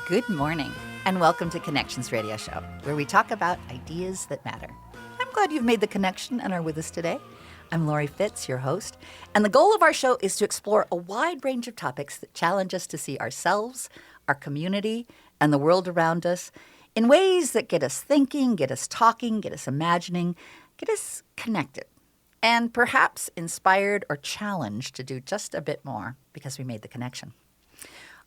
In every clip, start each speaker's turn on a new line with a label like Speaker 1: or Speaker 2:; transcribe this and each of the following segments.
Speaker 1: Good morning, and welcome to Connections Radio Show, where we talk about ideas that matter. I'm glad you've made the connection and are with us today. I'm Lori Fitz, your host, and the goal of our show is to explore a wide range of topics that challenge us to see ourselves, our community, and the world around us in ways that get us thinking, get us talking, get us imagining, get us connected, and perhaps inspired or challenged to do just a bit more because we made the connection.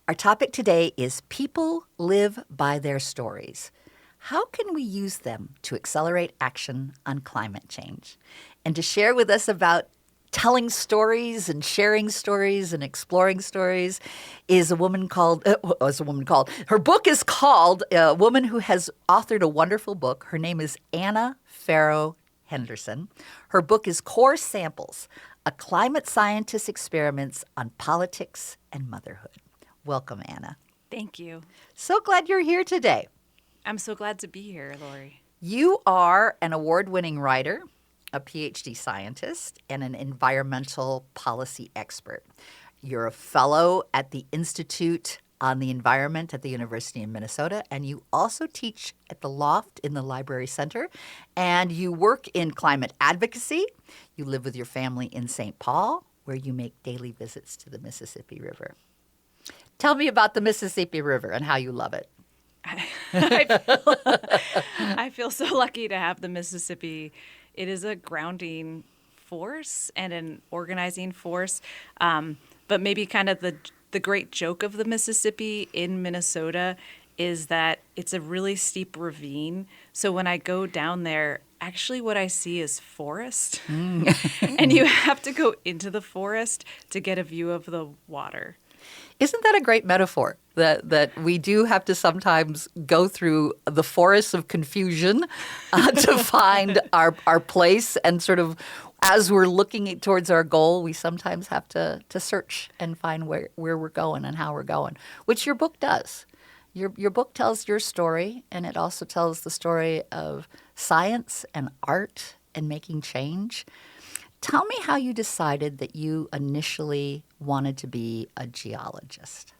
Speaker 1: Our topic today is People Live by Their Stories. How can we use them to accelerate action on climate change? And to share with us about telling stories and sharing stories and exploring stories is a woman called, her book is called, a woman who has authored a wonderful book. Her name is Anna Farrow Henderson. Her book is Core Samples, a climate scientist's experiments on politics and motherhood. Welcome, Anna.
Speaker 2: Thank you.
Speaker 1: So glad you're here today.
Speaker 2: I'm so glad to be here, Lori.
Speaker 1: You are an award-winning writer, a PhD scientist, and an environmental policy expert. You're a fellow at the Institute on the Environment at the University of Minnesota, and you also teach at the Loft in the Library Center, and you work in climate advocacy. You live with your family in St. Paul, where you make daily visits to the Mississippi River. Tell me about the Mississippi River and how you love it.
Speaker 2: I feel so lucky to have the Mississippi. It is a grounding force and an organizing force. But maybe kind of the great joke of the Mississippi in Minnesota is that it's a really steep ravine. So when I go down there, actually what I see is forest. And you have to go into the forest to get a view of the water.
Speaker 1: Isn't that a great metaphor, that we do have to sometimes go through the forests of confusion to find our place, and sort of as we're looking towards our goal, we sometimes have to search and find where we're going and how we're going, which your book does. Your book tells your story, and it also tells the story of science and art and making change. Tell me how you decided that you initially wanted to be a geologist.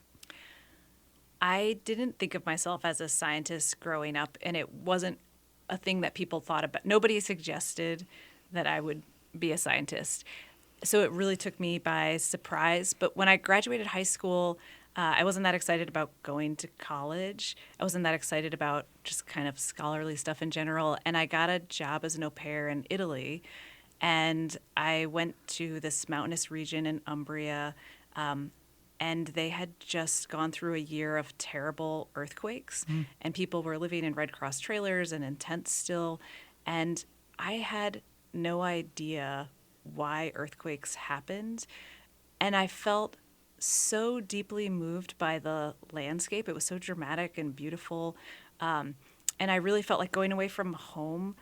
Speaker 2: I didn't think of myself as a scientist growing up, and it wasn't a thing that people thought about. Nobody suggested that I would be a scientist. So it really took me by surprise. But when I graduated high school, I wasn't that excited about going to college. I wasn't that excited about just kind of scholarly stuff in general. And I got a job as an au pair in Italy. And I went to this mountainous region in Umbria, and they had just gone through a year of terrible earthquakes, and people were living in Red Cross trailers and in tents still. And I had no idea why earthquakes happened. And I felt so deeply moved by the landscape. It was so dramatic and beautiful. And I really felt like going away from home.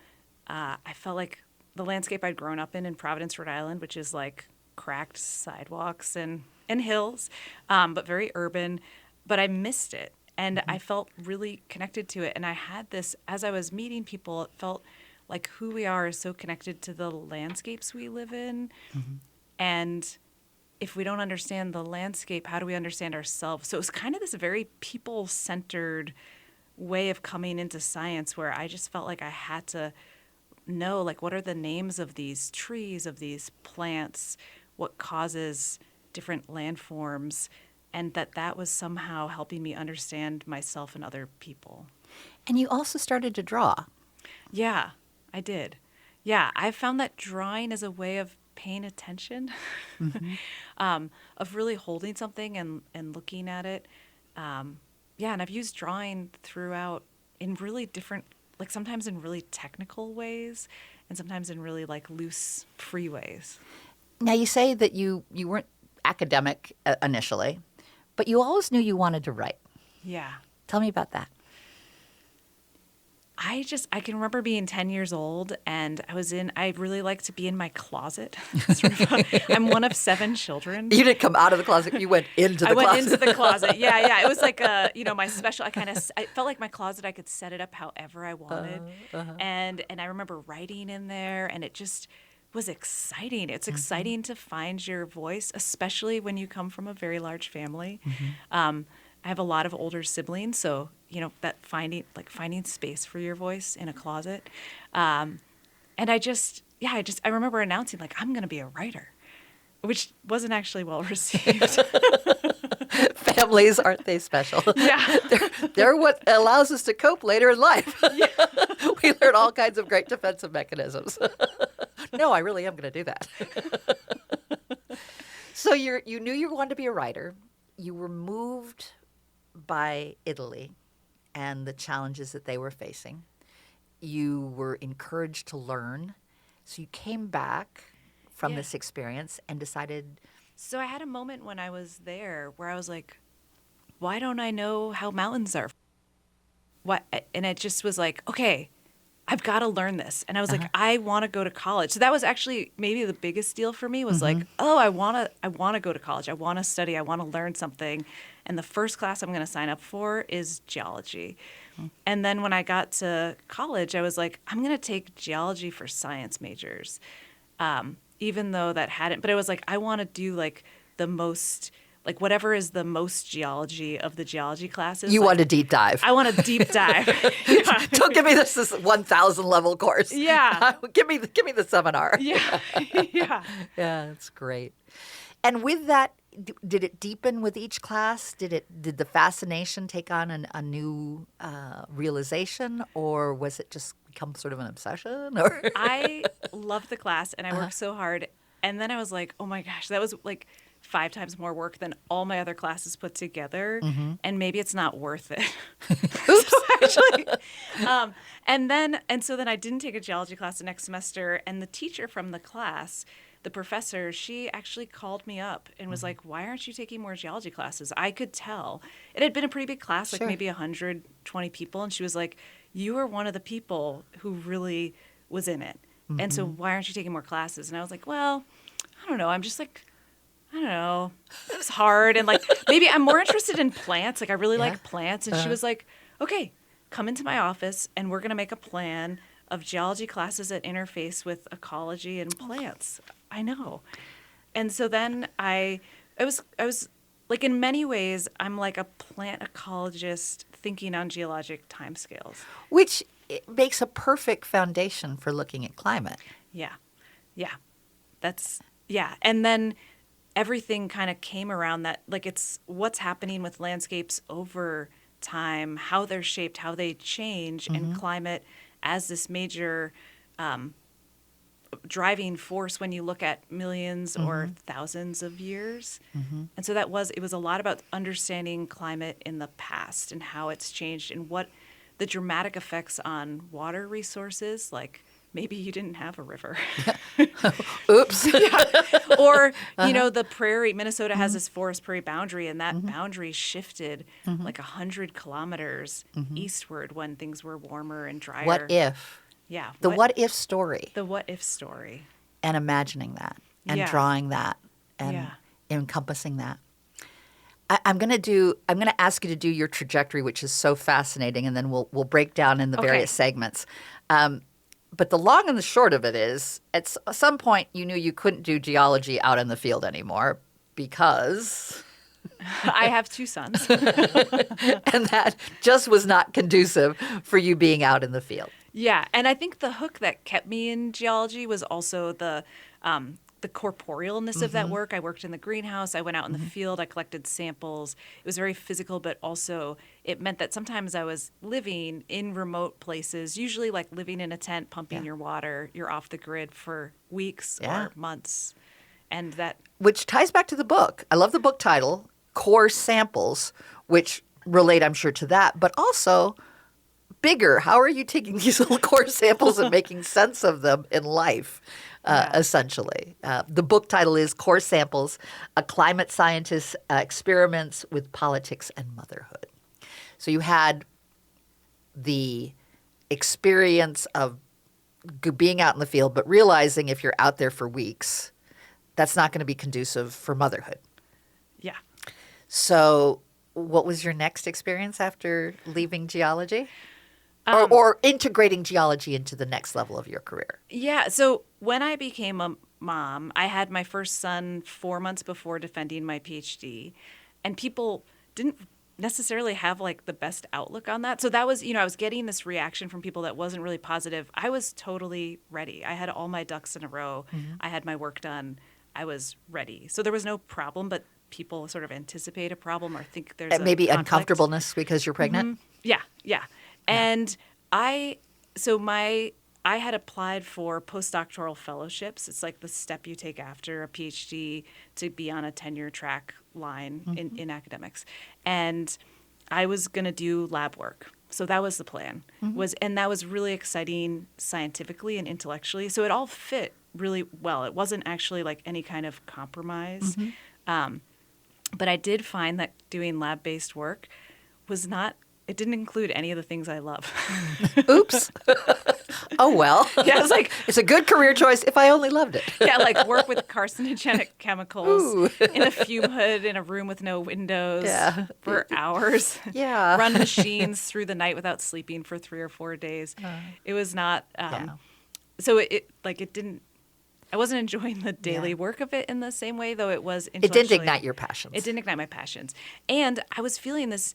Speaker 2: I felt like the landscape I'd grown up in Providence, Rhode Island, which is like cracked sidewalks and hills, but very urban. But I missed it, and I felt really connected to it. And I had this, as I was meeting people, it felt like who we are is so connected to the landscapes we live in. And if we don't understand the landscape, how do we understand ourselves? So it was kind of this very people-centered way of coming into science, where I just felt like I had to know, like, what are the names of these trees, of these plants, what causes different landforms, and that was somehow helping me understand myself and other people.
Speaker 1: And you also started to draw.
Speaker 2: Yeah, I did. Yeah, I found that drawing is a way of paying attention, of really holding something and looking at it. And I've used drawing throughout in really different, like sometimes in really technical ways and sometimes in really like loose, free ways.
Speaker 1: Now, you say that you weren't academic initially, but you always knew you wanted to write.
Speaker 2: Yeah.
Speaker 1: Tell me about that.
Speaker 2: I can remember being 10 years old, and I really like to be in my closet. I'm one of 7 children.
Speaker 1: You didn't come out of the closet. You went into the closet.
Speaker 2: I went into the closet. Yeah. It was like my special, I felt like my closet, I could set it up however I wanted. And I remember writing in there, and it just was exciting. It's exciting to find your voice, especially when you come from a very large family. I have a lot of older siblings, so that finding space for your voice in a closet. And I remember announcing like I'm going to be a writer, which wasn't actually well received.
Speaker 1: Families, aren't they special?
Speaker 2: Yeah.
Speaker 1: They're what allows us to cope later in life. We learn all kinds of great defensive mechanisms. No, I really am going to do that. So you knew you wanted to be a writer. You were moved by Italy and the challenges that they were facing. You were encouraged to learn. So you came back from this experience and decided.
Speaker 2: So I had a moment when I was there where I was like, why don't I know how mountains are? What? And it just was like, okay, I've got to learn this. And I was like, I want to go to college. So that was actually maybe the biggest deal for me was like, oh, I want to go to college. I want to study. I want to learn something. And the first class I'm going to sign up for is geology. And then when I got to college, I was like, I'm going to take geology for science majors. Even though that hadn't, but it was like, I want to do like the most, like whatever is the most geology of the geology classes.
Speaker 1: You
Speaker 2: like,
Speaker 1: want a deep dive.
Speaker 2: I want a deep dive. Yeah.
Speaker 1: Don't give me this 1,000 level course.
Speaker 2: Yeah.
Speaker 1: Give me the seminar.
Speaker 2: Yeah. Yeah.
Speaker 1: Yeah, that's great. And with that, did it deepen with each class? Did the fascination take on a new realization, or was it just become sort of an obsession? Or
Speaker 2: I loved the class and I worked so hard. And then I was like, oh my gosh, that was like 5 times more work than all my other classes put together. And maybe it's not worth it. Oops, actually. And so then I didn't take a geology class the next semester. And the teacher from the class, the professor, she actually called me up and was like, why aren't you taking more geology classes? I could tell. It had been a pretty big class, like maybe 120 people. And she was like, you are one of the people who really was in it. And so why aren't you taking more classes? And I was like, well, I don't know. I'm just like, I don't know. It's hard. And like, maybe I'm more interested in plants. Like I really like plants. And she was like, okay, come into my office and we're going to make a plan of geology classes that interface with ecology and plants. I know. And so then I was like, in many ways, I'm like a plant ecologist thinking on geologic timescales.
Speaker 1: which makes a perfect foundation for looking at climate.
Speaker 2: Yeah. Yeah. And then everything kind of came around that, like it's what's happening with landscapes over time, how they're shaped, how they change, and climate as this major driving force when you look at millions or thousands of years. And so it was a lot about understanding climate in the past and how it's changed and what the dramatic effects on water resources, like maybe you didn't have a river.
Speaker 1: Oops.
Speaker 2: Or, the prairie, Minnesota has this forest prairie boundary, and that boundary shifted like 100 kilometers eastward when things were warmer and drier.
Speaker 1: What if?
Speaker 2: Yeah.
Speaker 1: The what if story.
Speaker 2: The what if story.
Speaker 1: And imagining that and
Speaker 2: Yeah.
Speaker 1: drawing that and
Speaker 2: Yeah.
Speaker 1: encompassing that. I'm going to ask you to do your trajectory, which is so fascinating, and then we'll break down in the various segments. But the long and the short of it is, at some point, you knew you couldn't do geology out in the field anymore because
Speaker 2: I have 2 sons.
Speaker 1: and that just was not conducive for you being out in the field.
Speaker 2: Yeah, and I think the hook that kept me in geology was also the corporealness of that work. I worked in the greenhouse. I went out in the field. I collected samples. It was very physical, but also it meant that sometimes I was living in remote places, usually like living in a tent, pumping your water. You're off the grid for weeks or months. And that...
Speaker 1: Which ties back to the book. I love the book title, Core Samples, which relate, I'm sure, to that, but also bigger. How are you taking these little core samples and making sense of them in life? Essentially. The book title is Core Samples, A Climate Scientist Experiments with Politics and Motherhood. So you had the experience of being out in the field, but realizing if you're out there for weeks, that's not going to be conducive for motherhood.
Speaker 2: Yeah.
Speaker 1: So what was your next experience after leaving geology? Or integrating geology into the next level of your career?
Speaker 2: Yeah. So when I became a mom, I had my first son 4 months before defending my PhD. And people didn't necessarily have like the best outlook on that. So that was, I was getting this reaction from people that wasn't really positive. I was totally ready. I had all my ducks in a row. I had my work done. I was ready. So there was no problem, but people sort of anticipate a problem or think there's a
Speaker 1: Maybe
Speaker 2: conflict.
Speaker 1: uncomfortableness because you're pregnant.
Speaker 2: Yeah. And I had applied for postdoctoral fellowships. It's like the step you take after a PhD to be on a tenure track line in academics. And I was going to do lab work. So that was the plan. And that was really exciting scientifically and intellectually. So it all fit really well. It wasn't actually like any kind of compromise. But I did find that doing lab-based work it didn't include any of the things I love.
Speaker 1: Oops. Oh, well.
Speaker 2: Yeah, I was like,
Speaker 1: it's a good career choice if I only loved it.
Speaker 2: Yeah, like work with carcinogenic chemicals in a fume hood in a room with no windows for hours.
Speaker 1: Yeah.
Speaker 2: Run machines through the night without sleeping for 3 or 4 days. It was not, so it didn't, I wasn't enjoying the daily work of it in the same way, though it was intellectually.
Speaker 1: It didn't ignite your passions.
Speaker 2: It didn't ignite my passions. And I was feeling this,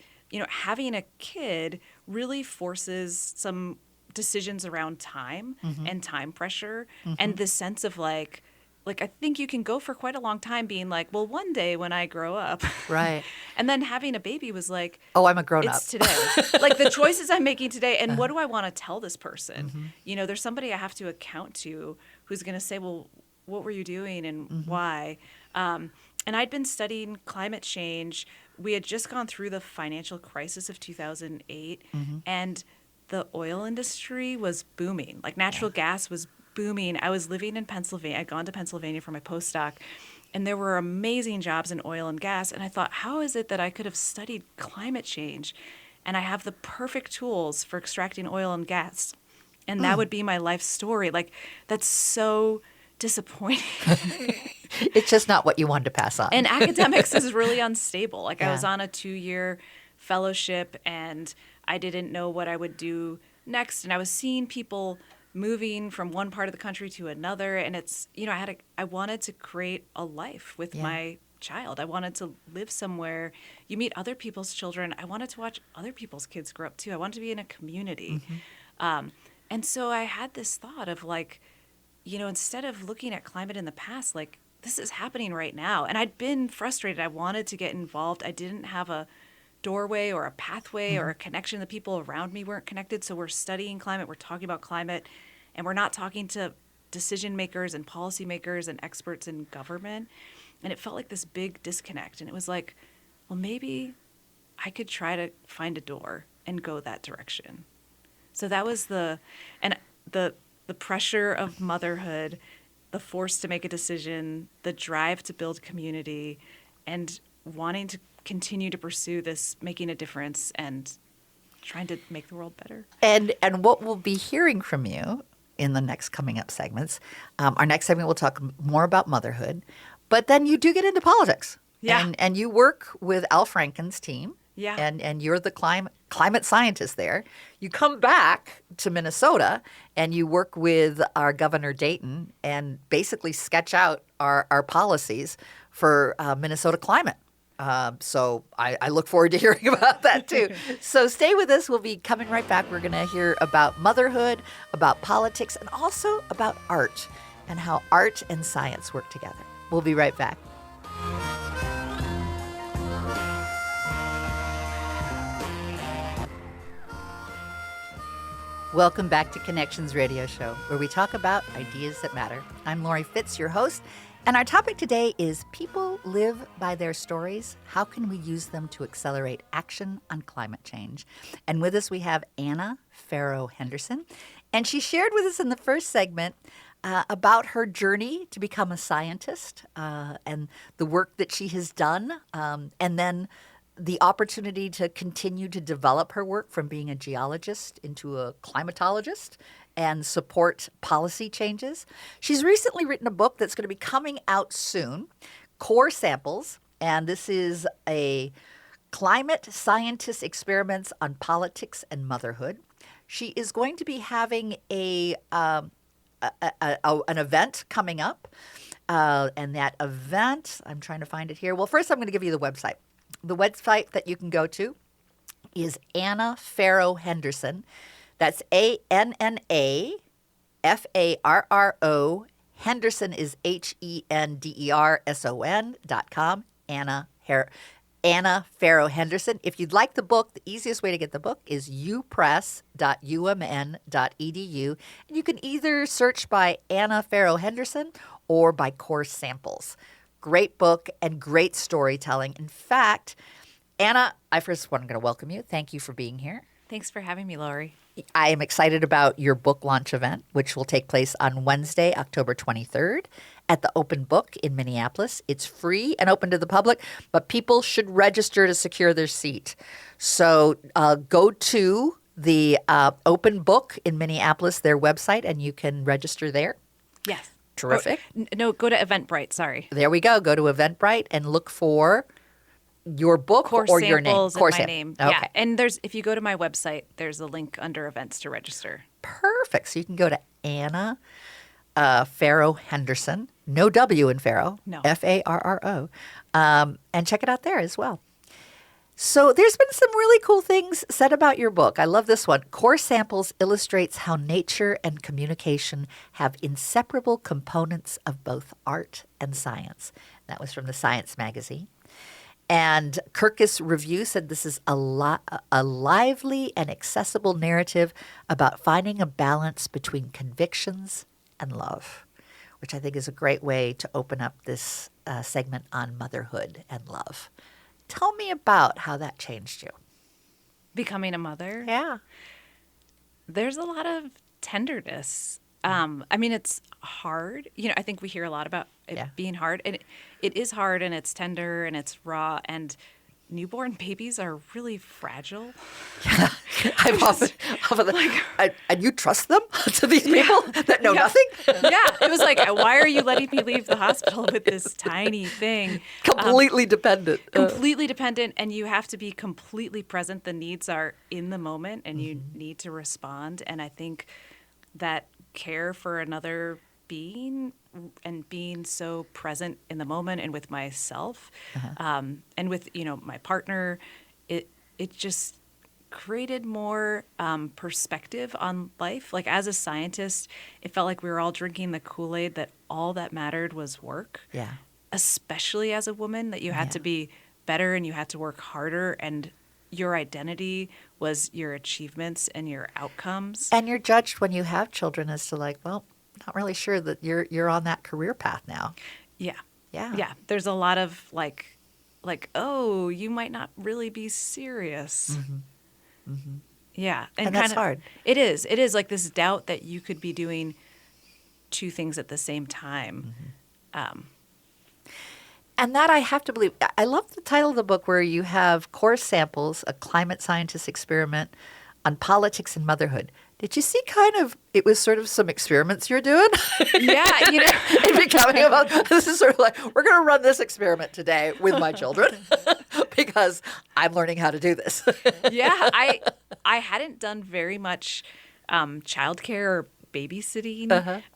Speaker 2: having a kid really forces some decisions around time and time pressure and this sense of like I think you can go for quite a long time being like, well, one day when I grow up.
Speaker 1: Right.
Speaker 2: And then having a baby was like,
Speaker 1: oh, I'm a grown up.
Speaker 2: It's today. Like the choices I'm making today. And what do I want to tell this person? There's somebody I have to account to who's going to say, well, what were you doing and why? And I'd been studying climate change. We had just gone through the financial crisis of 2008 and the oil industry was booming. Like natural gas was booming. I was living in Pennsylvania. I'd gone to Pennsylvania for my postdoc, and there were amazing jobs in oil and gas. And I thought, how is it that I could have studied climate change and I have the perfect tools for extracting oil and gas? And that would be my life story. Like, that's so disappointing.
Speaker 1: It's just not what you wanted to pass on.
Speaker 2: And academics is really unstable. Like I was on a 2-year fellowship and I didn't know what I would do next. And I was seeing people moving from one part of the country to another. And it's, I wanted to create a life with my child. I wanted to live somewhere. You meet other people's children. I wanted to watch other people's kids grow up too. I wanted to be in a community. And so I had this thought of like, instead of looking at climate in the past, like this is happening right now. And I'd been frustrated. I wanted to get involved. I didn't have a doorway or a pathway or a connection. The people around me weren't connected. So we're studying climate. We're talking about climate. And we're not talking to decision makers and policymakers and experts in government. And it felt like this big disconnect. And it was like, well, maybe I could try to find a door and go that direction. So that was the pressure of motherhood, the force to make a decision, the drive to build community, and wanting to continue to pursue this, making a difference and trying to make the world better.
Speaker 1: And what we'll be hearing from you in the next coming up segments, our next segment we'll talk more about motherhood, but then you do get into politics.
Speaker 2: Yeah.
Speaker 1: And you work with Al Franken's team.
Speaker 2: Yeah.
Speaker 1: And you're the climate scientist there. You come back to Minnesota and you work with our Governor Dayton and basically sketch out our policies for Minnesota climate. So I look forward to hearing about that too. So stay with us. We'll be coming right back. We're going to hear about motherhood, about politics, and also about art and how art and science work together. We'll be right back. Welcome back to Connections Radio Show, where we talk about ideas that matter. I'm Lori Fitz, your host, and our topic today is People Live by Their Stories. How can we use them to accelerate action on climate change? And with us we have Anna Farrow Henderson, and she shared with us in the first segment about her journey to become a scientist and the work that she has done, and then the opportunity to continue to develop her work from being a geologist into a climatologist and support policy changes. She's recently written a book that's going to be coming out soon, Core Samples, and this is a climate scientist experiments on politics and motherhood. She is going to be having an event coming up, and that event, I'm trying to find it here. Well, first I'm going to give you the website. The website that you can go to is Anna Farrow Henderson. That's ANNAFARRO. Henderson is HENDERSON.com. Anna Farrow Henderson. If you'd like the book, the easiest way to get the book is upress.umn.edu. And you can either search by Anna Farrow Henderson or by Course Samples. Great book and great storytelling. In fact, Anna, I first want to welcome you. Thank you for being here.
Speaker 2: Thanks for having me, Lori.
Speaker 1: I am excited about your book launch event, which will take place on Wednesday, October 23rd at the Open Book in Minneapolis. It's free and open to the public, but people should register to secure their seat. So go to the Open Book in Minneapolis, their website, and you can register there.
Speaker 2: Yes.
Speaker 1: Terrific.
Speaker 2: No, go to Eventbrite. Sorry.
Speaker 1: There we go. Go to Eventbrite and look for your book
Speaker 2: Course
Speaker 1: or your name.
Speaker 2: Samples and my name.
Speaker 1: Okay.
Speaker 2: Yeah. And if you go to my website, there's a link under events to register.
Speaker 1: Perfect. So you can go to Anna Farrow Henderson, no W in Farrow,
Speaker 2: No.
Speaker 1: Farro, and check it out there as well. So there's been some really cool things said about your book. I love this one. Course Samples illustrates how nature and communication have inseparable components of both art and science. That was from the Science magazine. And Kirkus Review said this is a lively and accessible narrative about finding a balance between convictions and love, which I think is a great way to open up this segment on motherhood and love. Tell me about how that changed you.
Speaker 2: Becoming a mother.
Speaker 1: Yeah.
Speaker 2: There's a lot of tenderness. I mean, it's hard. I think we hear a lot about it being hard. And it is hard, and it's tender, and it's raw. And newborn babies are really fragile.
Speaker 1: Yeah. I've often and you trust them to these people that know nothing?
Speaker 2: Yeah. It was like, why are you letting me leave the hospital with this tiny thing?
Speaker 1: Completely dependent.
Speaker 2: Completely dependent, and you have to be completely present. The needs are in the moment, and you need to respond. And I think that care for another being and being so present in the moment and with myself and with my partner, it just created more perspective on life. Like, as a scientist, it felt like we were all drinking the Kool-Aid that all that mattered was work.
Speaker 1: Yeah.
Speaker 2: Especially as a woman, that you had to be better and you had to work harder, and your identity was your achievements and your outcomes.
Speaker 1: And you're judged when you have children as to like, well, not really sure that you're on that career path now.
Speaker 2: Yeah.
Speaker 1: Yeah.
Speaker 2: Yeah. There's a lot of like, oh, you might not really be serious. Yeah.
Speaker 1: And that's hard.
Speaker 2: It is. It is like this doubt that you could be doing two things at the same time.
Speaker 1: And that I have to believe. I love the title of the book where you have Course Samples, a climate scientist experiment on politics and motherhood. Did you see it was sort of some experiments you're doing?
Speaker 2: Yeah,
Speaker 1: And becoming about, this is sort of like, we're going to run this experiment today with my children because I'm learning how to do this.
Speaker 2: Yeah, I hadn't done very much childcare or babysitting.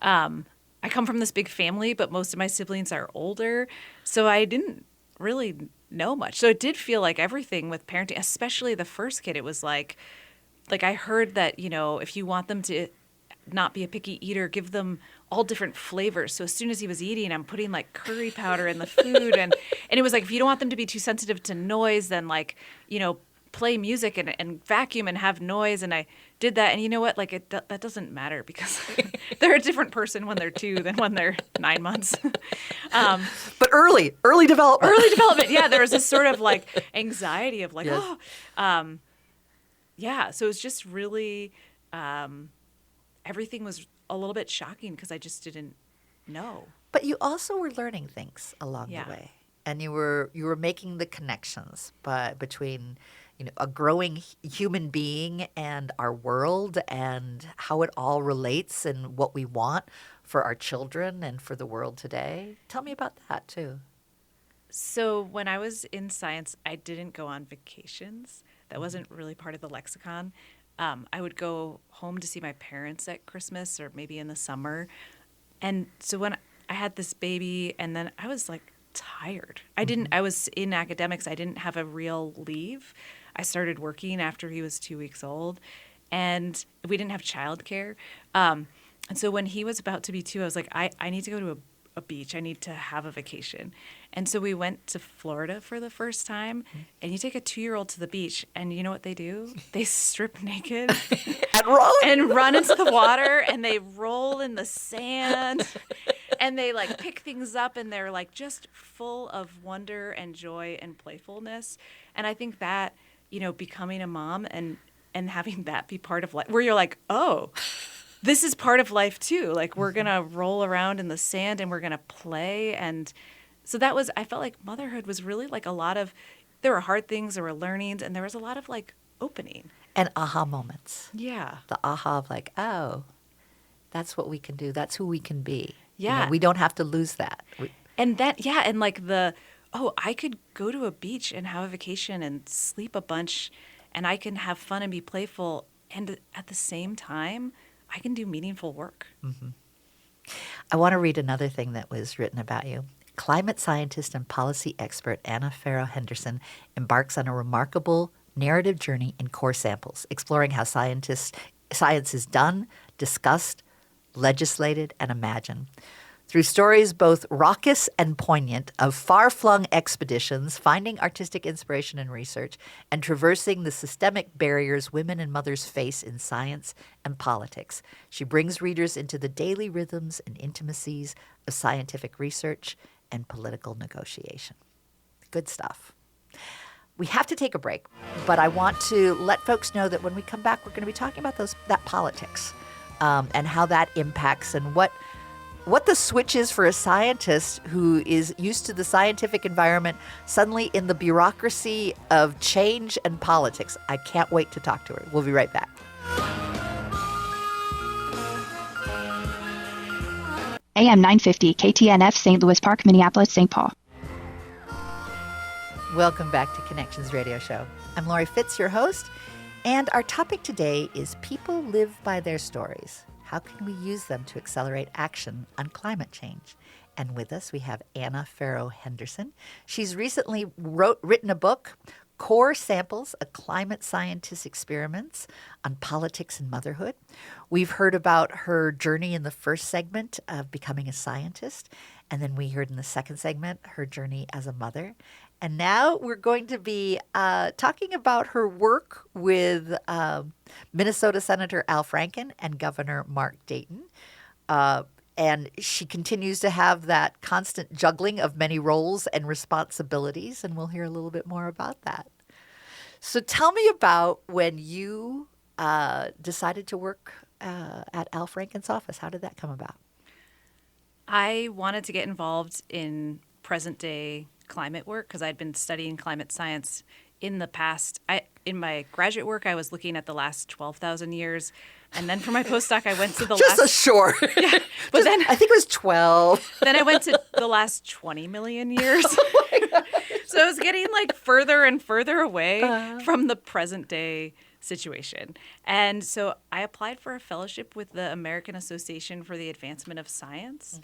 Speaker 2: I come from this big family, but most of my siblings are older, so I didn't really know much. So it did feel like everything with parenting, especially the first kid, it was like I heard that, if you want them to not be a picky eater, give them all different flavors. So as soon as he was eating, I'm putting like curry powder in the food. And it was like, if you don't want them to be too sensitive to noise, then play music and vacuum and have noise. And I did that. And you know what? That doesn't matter because they're a different person when they're 2 than when they're 9 months.
Speaker 1: But early development.
Speaker 2: Early development. Yeah. There was this sort of anxiety of
Speaker 1: Yes.
Speaker 2: yeah. So it was just really, everything was a little bit shocking because I just didn't know.
Speaker 1: But you also were learning things along
Speaker 2: Yeah.
Speaker 1: the way. And you were making the connections between a growing human being and our world and how it all relates and what we want for our children and for the world today. Tell me about that too.
Speaker 2: So when I was in science, I didn't go on vacations. That wasn't really part of the lexicon. I would go home to see my parents at Christmas or maybe in the summer. And so when I had this baby, and then I was tired. I was in academics. I didn't have a real leave. I started working after he was 2 weeks old, and we didn't have childcare. And so when he was about to be 2, I was like, I need to go to a beach. I need to have a vacation. And so we went to Florida for the first time, and you take a 2-year-old to the beach, and you know what they do? They strip naked and run into the water, and they roll in the sand, and they like pick things up, and they're like just full of wonder and joy and playfulness. And I think that, becoming a mom and having that be part of life, where you're like, oh, this is part of life too. Like, we're going to roll around in the sand and we're going to play. And so I felt like motherhood was really like there were hard things, there were learnings, and there was a lot of like opening.
Speaker 1: And aha moments.
Speaker 2: Yeah.
Speaker 1: The aha of like, oh, that's what we can do. That's who we can be.
Speaker 2: Yeah.
Speaker 1: We don't have to lose that.
Speaker 2: And like I could go to a beach and have a vacation and sleep a bunch, and I can have fun and be playful. And at the same time, I can do meaningful work.
Speaker 1: Mm-hmm. I want to read another thing that was written about you. Climate scientist and policy expert Anna Farrow Henderson embarks on a remarkable narrative journey in core samples, exploring how science is done, discussed, legislated, and imagined. Through stories both raucous and poignant of far-flung expeditions, finding artistic inspiration in research, and traversing the systemic barriers women and mothers face in science and politics, she brings readers into the daily rhythms and intimacies of scientific research and political negotiation. Good stuff. We have to take a break, but I want to let folks know that when we come back, we're going to be talking about that politics and how that impacts and what the switch is for a scientist who is used to the scientific environment, suddenly in the bureaucracy of change and politics. I can't wait to talk to her. We'll be right back.
Speaker 3: AM 950 KTNF, St. Louis Park, Minneapolis, St. Paul.
Speaker 1: Welcome back to Connections Radio Show. I'm Lori Fitz, your host, and our topic today is People Live by Their Stories. How can we use them to accelerate action on climate change? And with us, we have Anna Farrow Henderson. She's recently written a book, Core Samples, A Climate Scientist's Experiments on Politics and Motherhood. We've heard about her journey in the first segment of becoming a scientist, and then we heard in the second segment her journey as a mother. And now we're going to be talking about her work with Minnesota Senator Al Franken and Governor Mark Dayton. And she continues to have that constant juggling of many roles and responsibilities, and we'll hear a little bit more about that. So tell me about when you decided to work at Al Franken's office. How did that come about?
Speaker 2: I wanted to get involved in present-day climate work because I'd been studying climate science in the past. In my graduate work, I was looking at the last 12,000 years. And then for my postdoc, I went to the
Speaker 1: Just
Speaker 2: last...
Speaker 1: a short.
Speaker 2: Yeah, but then
Speaker 1: I think it was 12.
Speaker 2: Then I went to the last 20 million years. So I was getting like further and further away from the present day situation. And so I applied for a fellowship with the American Association for the Advancement of Science.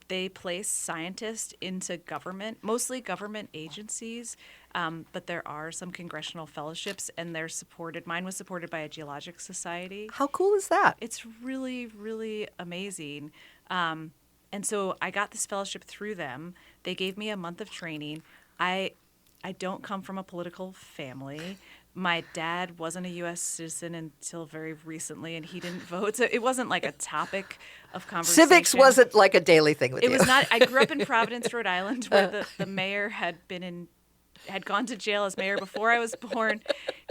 Speaker 2: They place scientists into government, mostly government agencies, but there are some congressional fellowships, and they're supported. Mine was supported by a geologic society.
Speaker 1: How cool is that?
Speaker 2: It's really, really amazing. And so I got this fellowship through them. They gave me a month of training. I don't come from a political family. My dad wasn't a U.S. citizen until very recently, and he didn't vote. So it wasn't like a topic of conversation.
Speaker 1: Civics wasn't like a daily thing with you.
Speaker 2: It was not. I grew up in Providence, Rhode Island, where the mayor had gone to jail as mayor before I was born,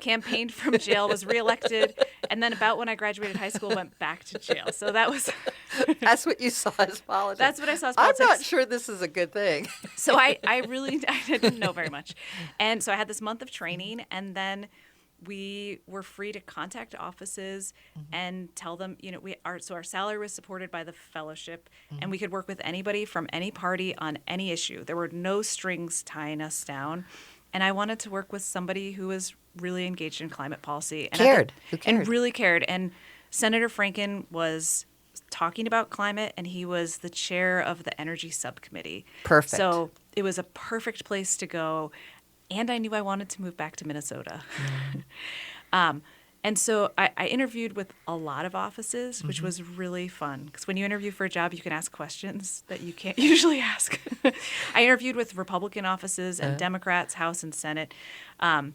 Speaker 2: campaigned from jail, was reelected, and then about when I graduated high school, went back to jail. So that was...
Speaker 1: That's what you saw as politics.
Speaker 2: That's what I saw as politics.
Speaker 1: I'm not sure this is a good thing.
Speaker 2: So I didn't know very much. And so I had this month of training, and then we were free to contact offices and tell them, our salary was supported by the fellowship, and we could work with anybody from any party on any issue. There were no strings tying us down. And I wanted to work with somebody who was really engaged in climate policy. And
Speaker 1: Who cared.
Speaker 2: And really cared. And Senator Franken was talking about climate, and he was the chair of the energy subcommittee.
Speaker 1: Perfect.
Speaker 2: So it was a perfect place to go. And I knew I wanted to move back to Minnesota. And so I interviewed with a lot of offices, which was really fun. Because when you interview for a job, you can ask questions that you can't usually ask. I interviewed with Republican offices and Democrats, House and Senate.
Speaker 1: I'm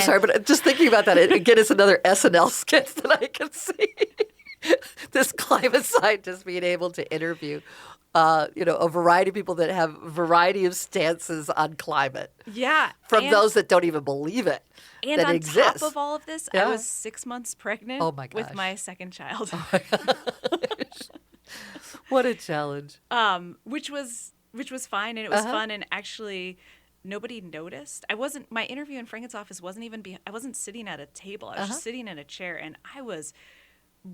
Speaker 1: sorry, but just thinking about that, again, it's another SNL sketch that I can see. This climate scientist being able to interview, a variety of people that have a variety of stances on climate.
Speaker 2: Yeah.
Speaker 1: From
Speaker 2: and,
Speaker 1: those that don't even believe it.
Speaker 2: And
Speaker 1: that
Speaker 2: on
Speaker 1: exists.
Speaker 2: top of all of this,
Speaker 1: Yeah.
Speaker 2: I was 6 months pregnant
Speaker 1: Oh my
Speaker 2: with
Speaker 1: gosh.
Speaker 2: my second child.
Speaker 1: What a challenge.
Speaker 2: Which was fine, and it was fun, and actually nobody noticed. My interview in Franken's office wasn't even I wasn't sitting at a table. I was just sitting in a chair, and I was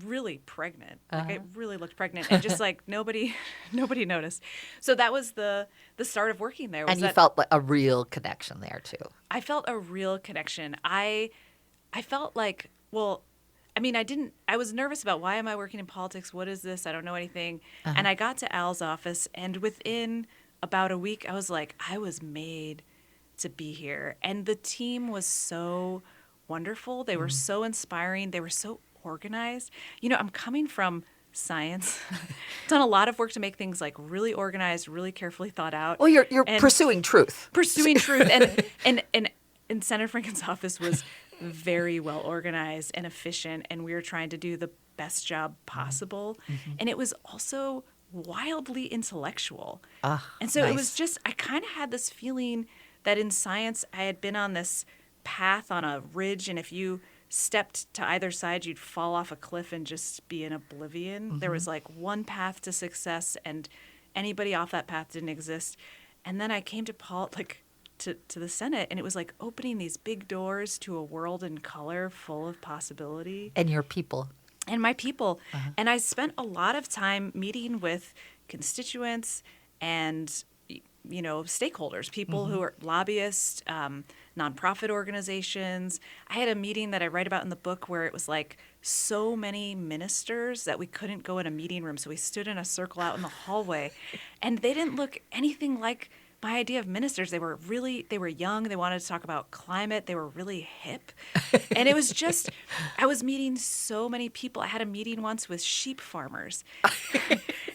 Speaker 2: really pregnant. Like I really looked pregnant, and just like nobody noticed. So that was the start of working there.
Speaker 1: And you felt like a real connection there too.
Speaker 2: I felt a real connection. I felt like, well, I mean, I was nervous about, why am I working in politics? What is this? I don't know anything. And I got to Al's office, and within about a week, I was like, I was made to be here. And the team was so wonderful. They were so inspiring. They were so organized. I'm coming from science. Done a lot of work to make things like really organized, really carefully thought out.
Speaker 1: Well, you're pursuing truth.
Speaker 2: Pursuing truth. And Senator Franken's office was very well organized and efficient, and we were trying to do the best job possible. And it was also wildly intellectual. And so it was
Speaker 1: nice.
Speaker 2: just, I kind of had this feeling that in science I had been on this path on a ridge, and if you stepped to either side, you'd fall off a cliff and just be in oblivion. There was like one path to success, and anybody off that path didn't exist. And then I came to to the Senate, and it was like opening these big doors to a world in color full of possibility.
Speaker 1: And your people.
Speaker 2: And my people. And I spent a lot of time meeting with constituents and stakeholders, people who are lobbyists, nonprofit organizations. I had a meeting that I write about in the book where it was like so many ministers that we couldn't go in a meeting room, so we stood in a circle out in the hallway, and they didn't look anything like my idea of ministers. They were young. They wanted to talk about climate. They were really hip. And it was just, I was meeting so many people. I had a meeting once with sheep farmers,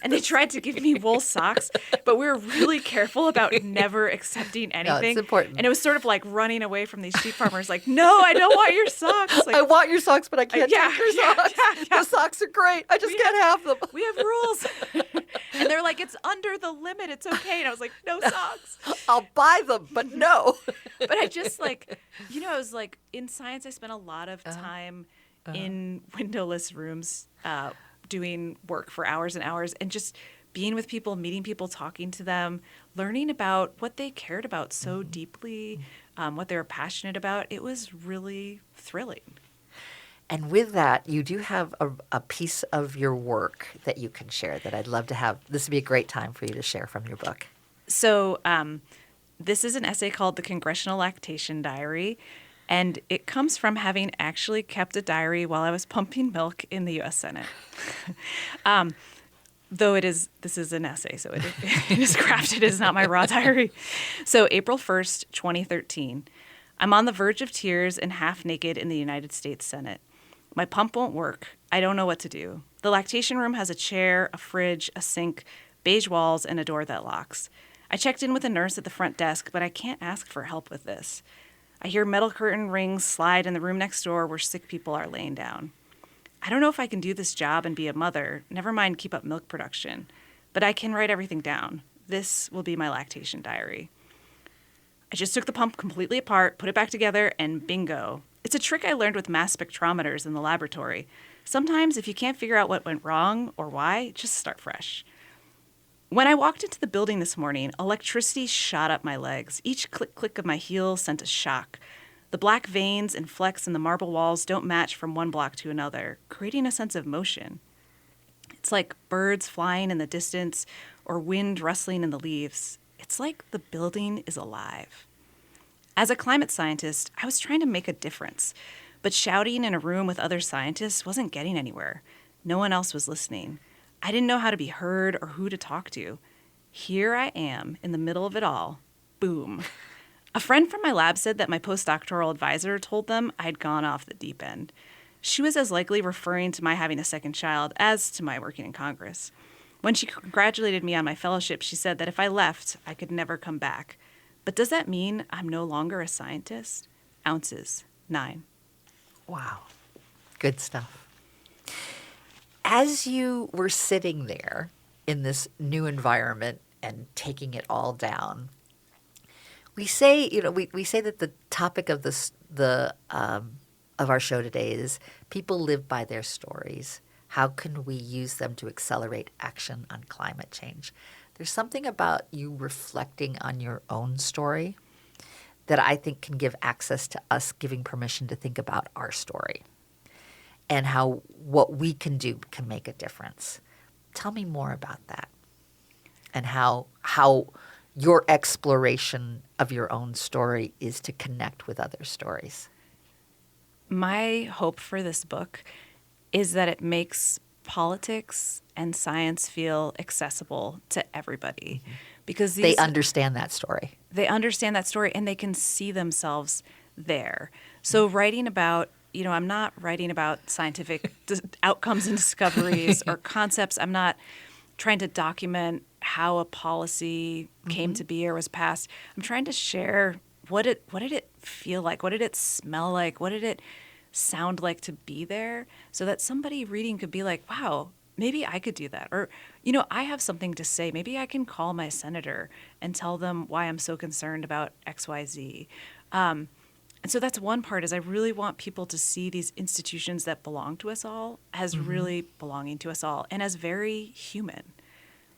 Speaker 2: and they tried to give me wool socks, but we were really careful about never accepting anything.
Speaker 1: No, it's important.
Speaker 2: And it was sort of like running away from these sheep farmers, like, no, I don't want your socks. Like,
Speaker 1: I want your socks, but I can't
Speaker 2: yeah,
Speaker 1: take your
Speaker 2: yeah,
Speaker 1: socks.
Speaker 2: yeah.
Speaker 1: The socks are great. I just can't have them.
Speaker 2: we have rules. And they're like, it's under the limit. It's okay. And I was like, no socks.
Speaker 1: I'll buy them, but no.
Speaker 2: But I just like, I was like, in science, I spent a lot of time in windowless rooms doing work for hours and hours, and just being with people, meeting people, talking to them, learning about what they cared about so deeply, what they were passionate about. It was really thrilling.
Speaker 1: And with that, you do have a piece of your work that you can share that I'd love to have. This would be a great time for you to share from your book.
Speaker 2: So this is an essay called The Congressional Lactation Diary, and it comes from having actually kept a diary while I was pumping milk in the U.S. Senate. Though this is an essay, so it is crafted. It is not my raw diary. So April 1st, 2013, I'm on the verge of tears and half naked in the United States Senate. My pump won't work. I don't know what to do. The lactation room has a chair, a fridge, a sink, beige walls, and a door that locks. I checked in with a nurse at the front desk, but I can't ask for help with this. I hear metal curtain rings slide in the room next door where sick people are laying down. I don't know if I can do this job and be a mother, never mind keep up milk production, but I can write everything down. This will be my lactation diary. I just took the pump completely apart, put it back together, and bingo. It's a trick I learned with mass spectrometers in the laboratory. Sometimes if you can't figure out what went wrong or why, just start fresh. When I walked into the building this morning, electricity shot up my legs. Each click-click of my heels sent a shock. The black veins and flecks in the marble walls don't match from one block to another, creating a sense of motion. It's like birds flying in the distance or wind rustling in the leaves. It's like the building is alive. As a climate scientist, I was trying to make a difference, but shouting in a room with other scientists wasn't getting anywhere. No one else was listening. I didn't know how to be heard or who to talk to. Here I am in the middle of it all. Boom. A friend from my lab said that my postdoctoral advisor told them I'd gone off the deep end. She was as likely referring to my having a second child as to my working in Congress. When she congratulated me on my fellowship, she said that if I left, I could never come back. But does that mean I'm no longer a scientist? Ounces, 9.
Speaker 1: Wow. Good stuff. As you were sitting there in this new environment and taking it all down, we say, we say that the topic of of our show today is people live by their stories. How can we use them to accelerate action on climate change? There's something about you reflecting on your own story that I think can give access to us giving permission to think about our story and how what we can do can make a difference. Tell me more about that and how your exploration of your own story is to connect with other stories.
Speaker 2: My hope for this book is that it makes politics and science feel accessible to everybody. Because
Speaker 1: They understand that story.
Speaker 2: they understand that story and they can see themselves there. So writing about, I'm not writing about scientific outcomes and discoveries or concepts. I'm not trying to document how a policy came to be or was passed. I'm trying to share what did it feel like? What did it smell like? What did it sound like to be there? So that somebody reading could be like, wow, maybe I could do that. Or, I have something to say. Maybe I can call my senator and tell them why I'm so concerned about XYZ. And so that's one part is I really want people to see these institutions that belong to us all as really belonging to us all and as very human.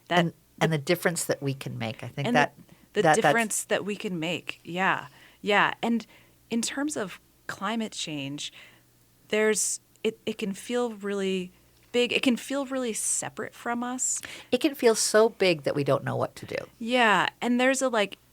Speaker 1: And the difference that we can make. I think
Speaker 2: And
Speaker 1: that
Speaker 2: the
Speaker 1: that's-
Speaker 2: difference that we can make. Yeah. Yeah. And in terms of climate change, it can feel really big. It can feel really separate from us.
Speaker 1: it can feel so big that we don't know what to do.
Speaker 2: Yeah. And there's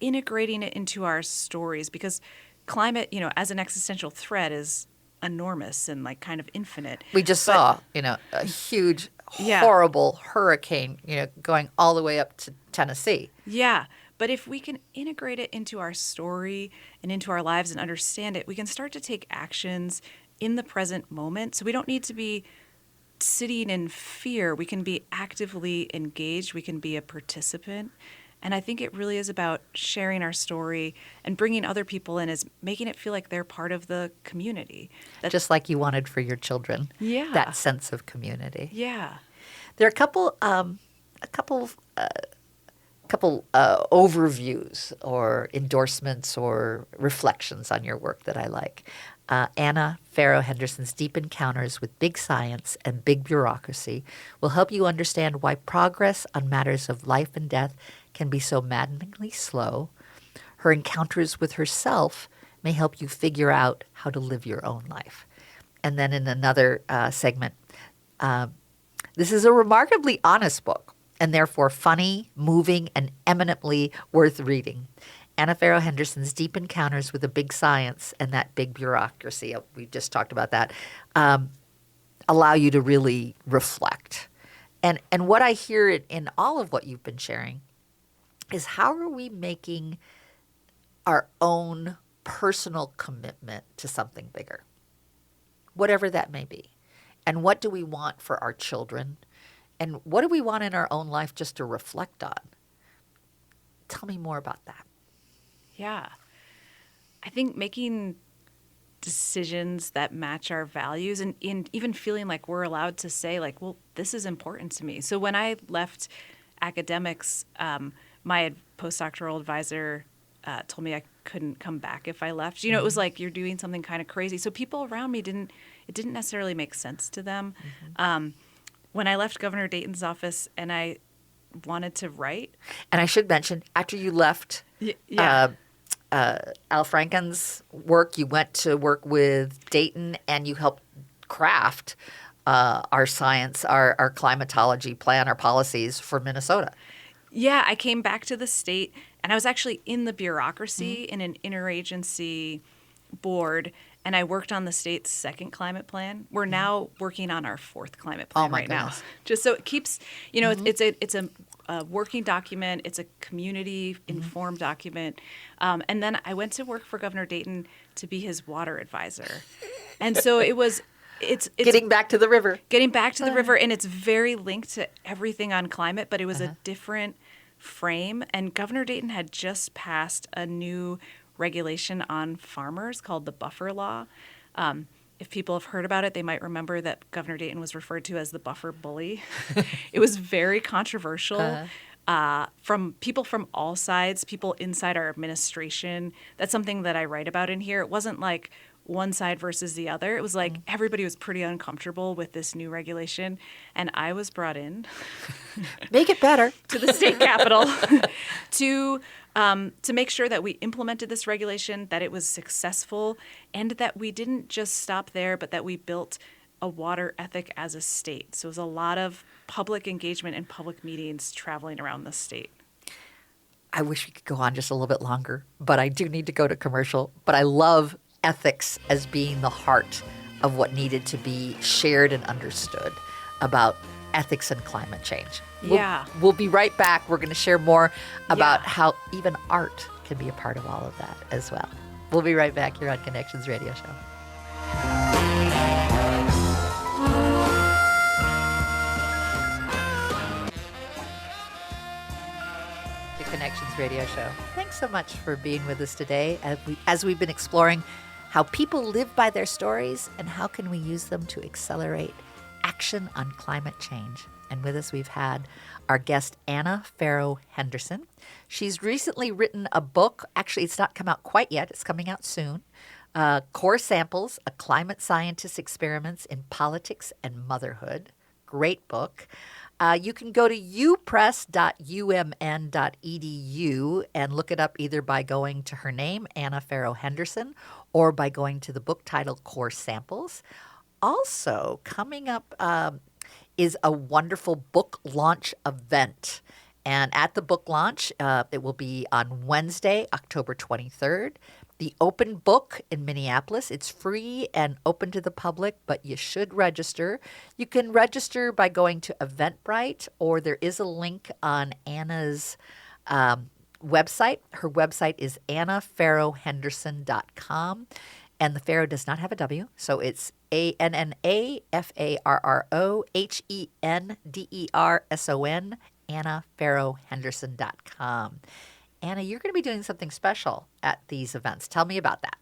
Speaker 2: integrating it into our stories because climate, as an existential threat is enormous and kind of infinite.
Speaker 1: We just saw, a huge,
Speaker 2: Yeah.
Speaker 1: horrible hurricane, going all the way up to Tennessee.
Speaker 2: Yeah. But if we can integrate it into our story and into our lives and understand it, we can start to take actions in the present moment. So we don't need to be sitting in fear. We can be actively engaged. We can be a participant. And I think it really is about sharing our story and bringing other people in, is making it feel like they're part of the community.
Speaker 1: Just like you wanted for your children.
Speaker 2: Yeah.
Speaker 1: That sense of community.
Speaker 2: Yeah.
Speaker 1: There are a couple overviews or endorsements or reflections on your work that I like. Anna Farrow Henderson's Deep Encounters with Big Science and Big Bureaucracy will help you understand why progress on matters of life and death can be so maddeningly slow. Her encounters with herself may help you figure out how to live your own life. And then in another segment, this is a remarkably honest book and therefore funny, moving, and eminently worth reading. Anna Farrow Henderson's Deep Encounters with the Big Science and that Big Bureaucracy, we just talked about that, allow you to really reflect. And what I hear in all of what you've been sharing is how are we making our own personal commitment to something bigger, whatever that may be. And what do we want for our children? And what do we want in our own life just to reflect on? Tell me more about that.
Speaker 2: Yeah. I think making decisions that match our values and even feeling like we're allowed to say well, this is important to me. So when I left academics, my postdoctoral advisor told me I couldn't come back if I left. It was like you're doing something kind of crazy. So people around me didn't necessarily make sense to them. When I left Governor Dayton's office and I wanted to write.
Speaker 1: And I should mention, after you left Al Franken's work, you went to work with Dayton and you helped craft our science, our climatology plan, our policies for Minnesota.
Speaker 2: Yeah, I came back to the state and I was actually in the bureaucracy in an interagency board. and I worked on the state's second climate plan. We're now working on our fourth climate
Speaker 1: Oh,
Speaker 2: plan
Speaker 1: my
Speaker 2: right
Speaker 1: goodness.
Speaker 2: now. Just so it keeps, it's a working document. It's a community informed document. And then I went to work for Governor Dayton to be his water advisor. And so it's
Speaker 1: Getting back to the river.
Speaker 2: getting back to the river, and it's very linked to everything on climate, but it was a different frame. And Governor Dayton had just passed a new regulation on farmers called the buffer law. If people have heard about it, they might remember that Governor Dayton was referred to as the buffer bully. It was very controversial. From people from all sides, people inside our administration. That's something that I write about in here. It wasn't like one side versus the other. It was like everybody was pretty uncomfortable with this new regulation. And I was brought in
Speaker 1: Make it better.
Speaker 2: to the state capitol to make sure that we implemented this regulation, that it was successful, and that we didn't just stop there, but that we built a water ethic as a state. So it was a lot of public engagement and public meetings traveling around the state.
Speaker 1: I wish we could go on just a little bit longer, but I do need to go to commercial. But I love ethics as being the heart of what needed to be shared and understood about ethics and climate change.
Speaker 2: Yeah.
Speaker 1: We'll be right back. We're going to share more about
Speaker 2: Yeah.
Speaker 1: how even art can be a part of all of that as well. We'll be right back here on Connections Radio Show. The Connections Radio Show. Thanks so much for being with us today as we've been exploring how people live by their stories and how can we use them to accelerate action on climate change. And with us, we've had our guest, Anna Farrow Henderson. She's recently written a book. Actually, it's not come out quite yet. It's coming out soon. Core Samples, A Climate Scientist's Experiments in Politics and Motherhood. Great book. You can go to upress.umn.edu and look it up either by going to her name, Anna Farrow Henderson, or by going to the book title Core Samples. Also, coming up is a wonderful book launch event. And at the book launch, it will be on Wednesday, October 23rd. The open book in Minneapolis. It's free and open to the public, but you should register. You can register by going to Eventbrite, or there is a link on Anna's website. Her website is annafarrowhenderson.com. And the Farrow does not have a W, so it's ANNAFARROHENDERSON, annafarrowhenderson.com. Anna, you're going to be doing something special at these events. Tell me about that.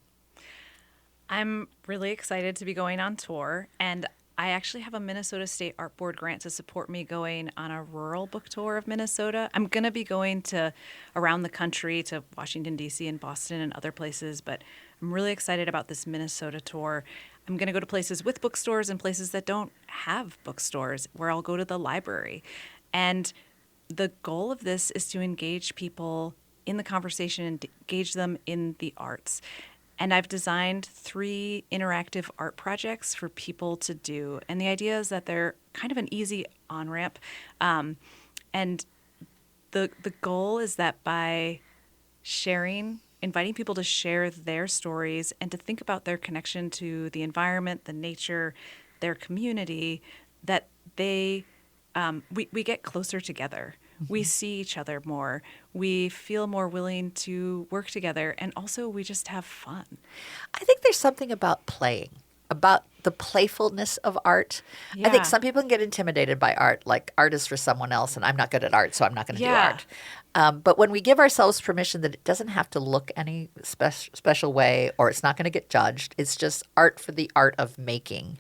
Speaker 2: I'm really excited to be going on tour, and I actually have a Minnesota State Art Board grant to support me going on a rural book tour of Minnesota. I'm going to be going to around the country to Washington, D.C. and Boston and other places, but I'm really excited about this Minnesota tour. I'm going to go to places with bookstores and places that don't have bookstores, where I'll go to the library. And the goal of this is to engage people in the conversation and engage them in the arts. And I've designed 3 interactive art projects for people to do. And the idea is that they're kind of an easy on-ramp. And the goal is that by inviting people to share their stories and to think about their connection to the environment, the nature, their community, that we get closer together. We see each other more. We feel more willing to work together. And also, we just have fun.
Speaker 1: I think there's something about playing, about the playfulness of art. I think
Speaker 2: Yeah.
Speaker 1: some people can get intimidated by art, like art is for someone else, and I'm not good at art, so I'm not going to
Speaker 2: Yeah.
Speaker 1: do art. But when we give ourselves permission that it doesn't have to look any special way, or it's not going to get judged, it's just art for the art of making.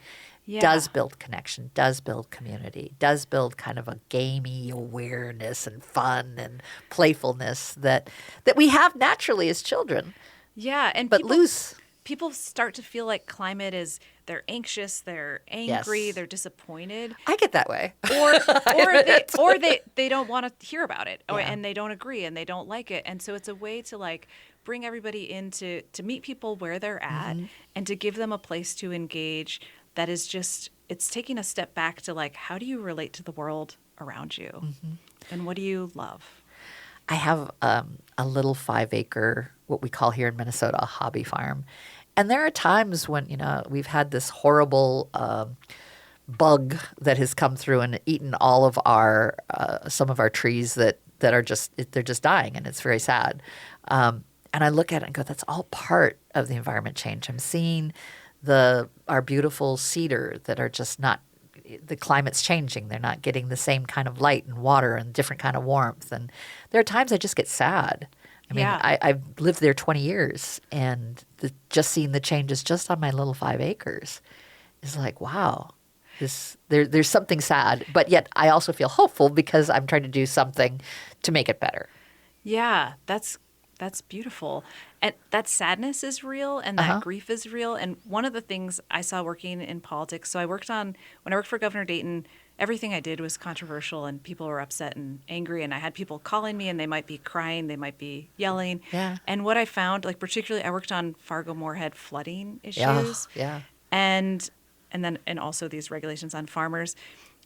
Speaker 2: Yeah.
Speaker 1: Does build connection, does build community, does build kind of a gamey awareness and fun and playfulness that we have naturally as children,
Speaker 2: Yeah. And
Speaker 1: but loose.
Speaker 2: people start to feel like climate is, they're anxious, they're angry,
Speaker 1: Yes.
Speaker 2: they're disappointed.
Speaker 1: I get that way.
Speaker 2: Or they don't want to hear about it,
Speaker 1: Yeah.
Speaker 2: and they don't agree and they don't like it. And so it's a way to like bring everybody in to meet people where they're at and to give them a place to engage that is just, it's taking a step back to like, how do you relate to the world around you? And what do you love?
Speaker 1: I have a little 5-acre, what we call here in Minnesota, a hobby farm. And there are times when, we've had this horrible bug that has come through and eaten all of our some of our trees that are they're just dying, and it's very sad. And I look at it and go, that's all part of the environment change. I'm seeing our beautiful cedar that are just not, the climate's changing. They're not getting the same kind of light and water and different kind of warmth. And there are times I just get sad. I mean,
Speaker 2: Yeah.
Speaker 1: I've lived there 20 years, and just seeing the changes just on my little 5 acres is like, wow, there's something sad. But yet I also feel hopeful because I'm trying to do something to make it better.
Speaker 2: Yeah, that's beautiful. And that sadness is real, and that grief is real. And one of the things I saw working in politics, so when I worked for Governor Dayton, everything I did was controversial, and people were upset and angry, and I had people calling me, and they might be crying, they might be yelling.
Speaker 1: Yeah.
Speaker 2: And what I found, like particularly I worked on Fargo-Moorhead flooding issues.
Speaker 1: Yeah.
Speaker 2: And also these regulations on farmers.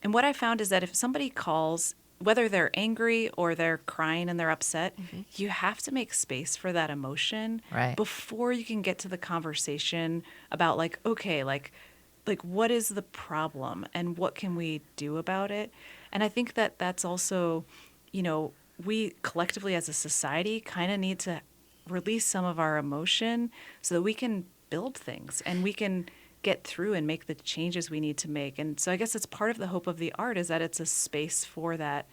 Speaker 2: And what I found is that if somebody calls, whether they're angry or they're crying and they're upset, you have to make space for that emotion before you can get to the conversation about okay, what is the problem and what can we do about it? And I think that that's also, we collectively as a society kind of need to release some of our emotion so that we can build things and we can get through and make the changes we need to make. And so I guess it's part of the hope of the art is that it's a space for that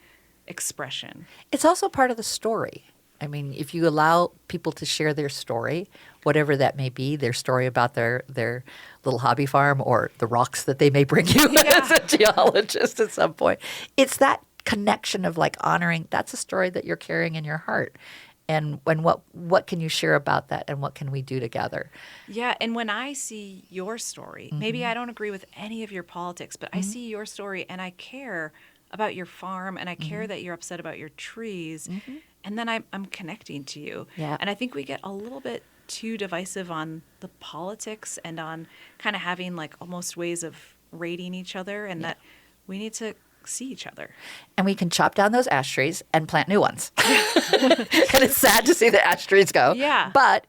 Speaker 2: expression.
Speaker 1: It's also part of the story. I mean, if you allow people to share their story, whatever that may be, their story about their little hobby farm or the rocks that they may bring you as a geologist at some point, it's that connection of honoring, that's a story that you're carrying in your heart. And what can you share about that, and what can we do together?
Speaker 2: Yeah, and when I see your story, maybe I don't agree with any of your politics, but I see your story and I care about your farm, and I care that you're upset about your trees, and then I'm connecting to you.
Speaker 1: Yeah.
Speaker 2: And I think we get a little bit too divisive on the politics and on kind of having almost ways of rating each other, and that we need to see each other.
Speaker 1: And we can chop down those ash trees and plant new ones. And it's sad to see the ash trees go.
Speaker 2: Yeah.
Speaker 1: But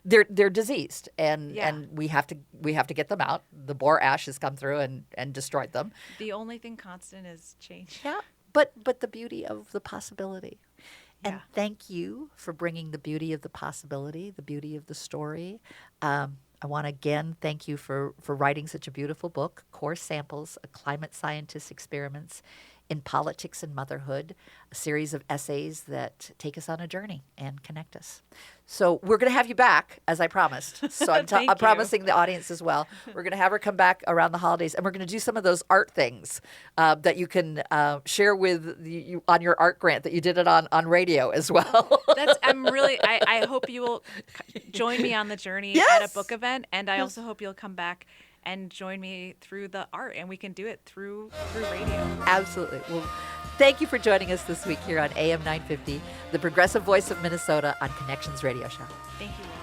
Speaker 1: they're diseased, and we have to get them out. The boar ash has come through and destroyed them.
Speaker 2: The only thing constant is change.
Speaker 1: Yeah. But the beauty of the possibility. And
Speaker 2: Yeah.
Speaker 1: thank you for bringing the beauty of the possibility, the beauty of the story. I want to again thank you for writing such a beautiful book, Core Samples, A Climate Scientist's Experiments in Politics and Motherhood, a series of essays that take us on a journey and connect us. So we're going to have you back, as I promised. So I'm
Speaker 2: Thank you.
Speaker 1: promising the audience as well. We're going to have her come back around the holidays, and we're going to do some of those art things that you can share with you on your art grant that you did it on radio as well.
Speaker 2: I hope you will join me on the journey at a book event, and I also hope you'll come back and join me through the art, and we can do it through radio.
Speaker 1: Absolutely. Well, thank you for joining us this week here on AM 950, the progressive voice of Minnesota on Connections Radio Show.
Speaker 2: Thank you.